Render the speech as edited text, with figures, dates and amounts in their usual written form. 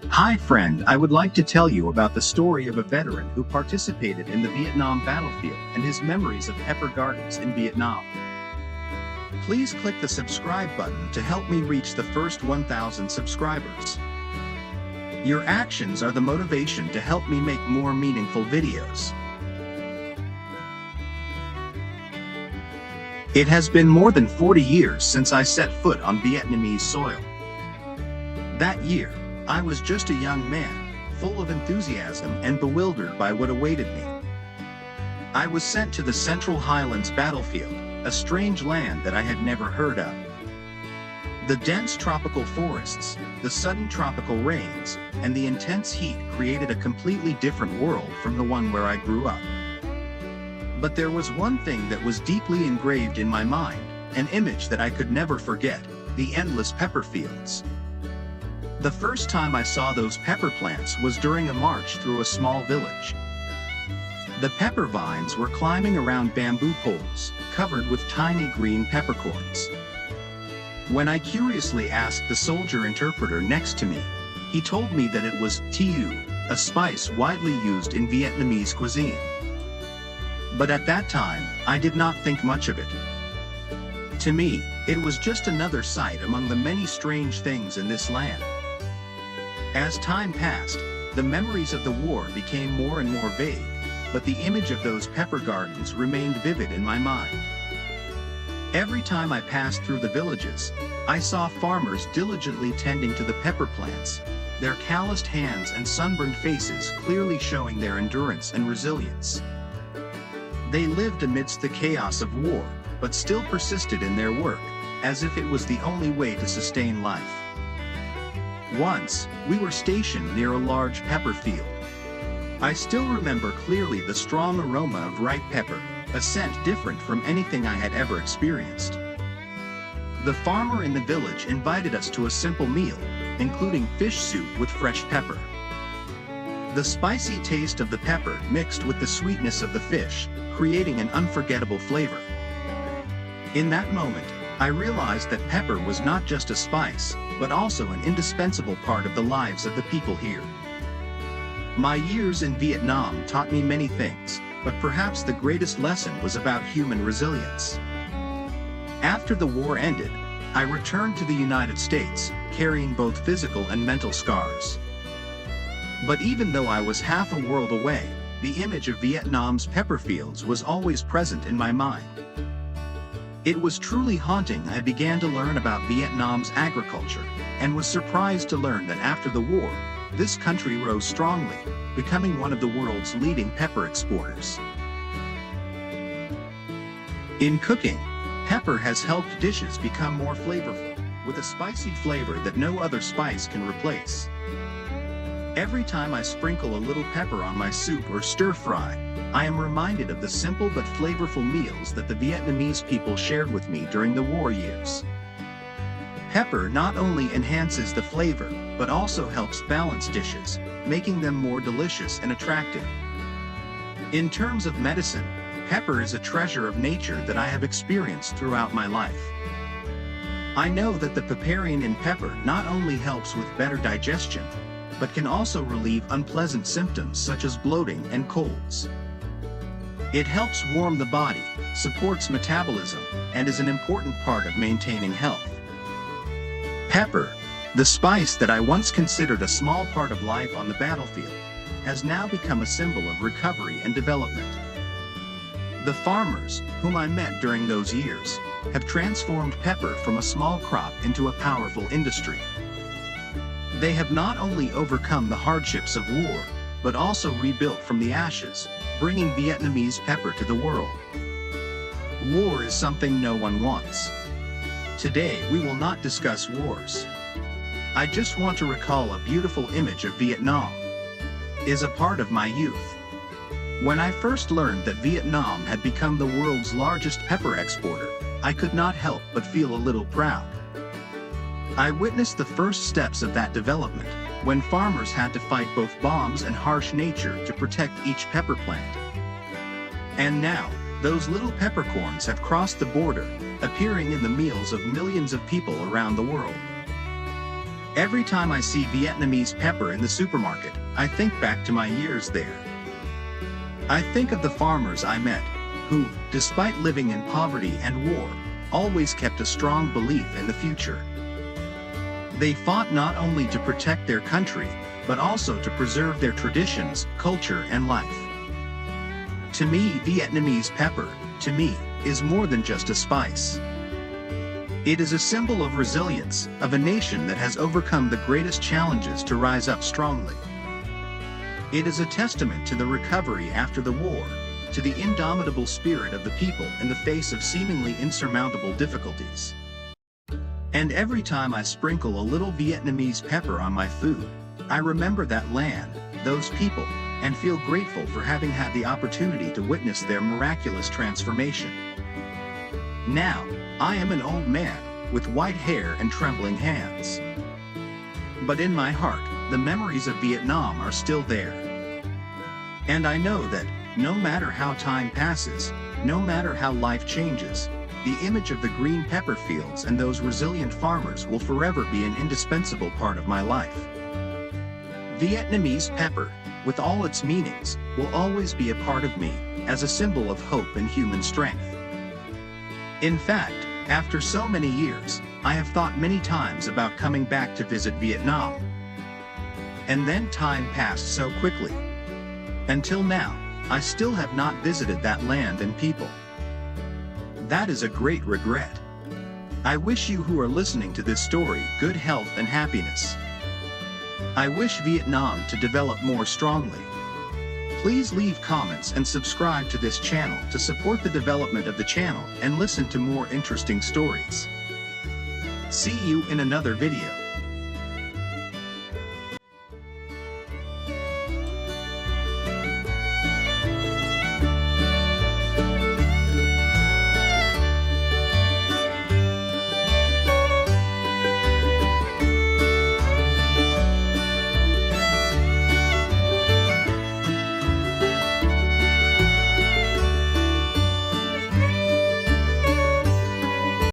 Hi friend, I would like to tell you about the story of a veteran who participated in the Vietnam battlefield and his memories of pepper gardens in Vietnam. Please click the subscribe button to help me reach the first 1,000 subscribers. Your actions are the motivation to help me make more meaningful videos. It has been more than 40 years since I set foot on Vietnamese soil. That year, I was just a young man, full of enthusiasm and bewildered by what awaited me. I was sent to the Central Highlands battlefield, a strange land that I had never heard of. The dense tropical forests, the sudden tropical rains, and the intense heat created a completely different world from the one where I grew up. But there was one thing that was deeply engraved in my mind, an image that I could never forget: the endless pepper fields. The first time I saw those pepper plants was during a march through a small village. The pepper vines were climbing around bamboo poles, covered with tiny green peppercorns. When I curiously asked the soldier interpreter next to me, he told me that it was tu, a spice widely used in Vietnamese cuisine. But at that time, I did not think much of it. To me, it was just another sight among the many strange things in this land. As time passed, the memories of the war became more and more vague, but the image of those pepper gardens remained vivid in my mind. Every time I passed through the villages, I saw farmers diligently tending to the pepper plants, their calloused hands and sunburned faces clearly showing their endurance and resilience. They lived amidst the chaos of war, but still persisted in their work, as if it was the only way to sustain life. Once, we were stationed near a large pepper field. I still remember clearly the strong aroma of ripe pepper, a scent different from anything I had ever experienced. The farmer in the village invited us to a simple meal, including fish soup with fresh pepper. The spicy taste of the pepper mixed with the sweetness of the fish, creating an unforgettable flavor. In that moment, I realized that pepper was not just a spice, but also an indispensable part of the lives of the people here. My years in Vietnam taught me many things, but perhaps the greatest lesson was about human resilience. After the war ended, I returned to the United States, carrying both physical and mental scars. But even though I was half a world away, the image of Vietnam's pepper fields was always present in my mind. It was truly haunting. I began to learn about Vietnam's agriculture, and was surprised to learn that after the war, this country rose strongly, becoming one of the world's leading pepper exporters. In cooking, pepper has helped dishes become more flavorful, with a spicy flavor that no other spice can replace. Every time I sprinkle a little pepper on my soup or stir-fry, I am reminded of the simple but flavorful meals that the Vietnamese people shared with me during the war years. Pepper not only enhances the flavor, but also helps balance dishes, making them more delicious and attractive. In terms of medicine, pepper is a treasure of nature that I have experienced throughout my life. I know that the piperine in pepper not only helps with better digestion, but can also relieve unpleasant symptoms such as bloating and colds. It helps warm the body, supports metabolism, and is an important part of maintaining health. Pepper, the spice that I once considered a small part of life on the battlefield, has now become a symbol of recovery and development. The farmers, whom I met during those years, have transformed pepper from a small crop into a powerful industry. They have not only overcome the hardships of war, but also rebuilt from the ashes, bringing Vietnamese pepper to the world. War is something no one wants. Today we will not discuss wars. I just want to recall a beautiful image of Vietnam. Is a part of my youth. When I first learned that Vietnam had become the world's largest pepper exporter, I could not help but feel a little proud. I witnessed the first steps of that development, when farmers had to fight both bombs and harsh nature to protect each pepper plant. And now, those little peppercorns have crossed the border, appearing in the meals of millions of people around the world. Every time I see Vietnamese pepper in the supermarket, I think back to my years there. I think of the farmers I met, who, despite living in poverty and war, always kept a strong belief in the future. They fought not only to protect their country, but also to preserve their traditions, culture, and life. To me, Vietnamese pepper, is more than just a spice. It is a symbol of resilience, of a nation that has overcome the greatest challenges to rise up strongly. It is a testament to the recovery after the war, to the indomitable spirit of the people in the face of seemingly insurmountable difficulties. And every time I sprinkle a little Vietnamese pepper on my food, I remember that land, those people, and feel grateful for having had the opportunity to witness their miraculous transformation. Now, I am an old man, with white hair and trembling hands. But in my heart, the memories of Vietnam are still there. And I know that, no matter how time passes, no matter how life changes, the image of the green pepper fields and those resilient farmers will forever be an indispensable part of my life. Vietnamese pepper, with all its meanings, will always be a part of me, as a symbol of hope and human strength. In fact, after so many years, I have thought many times about coming back to visit Vietnam. And then time passed so quickly. Until now, I still have not visited that land and people. That is a great regret. I wish you who are listening to this story good health and happiness. I wish Vietnam to develop more strongly. Please leave comments and subscribe to this channel to support the development of the channel and listen to more interesting stories. See you in another video.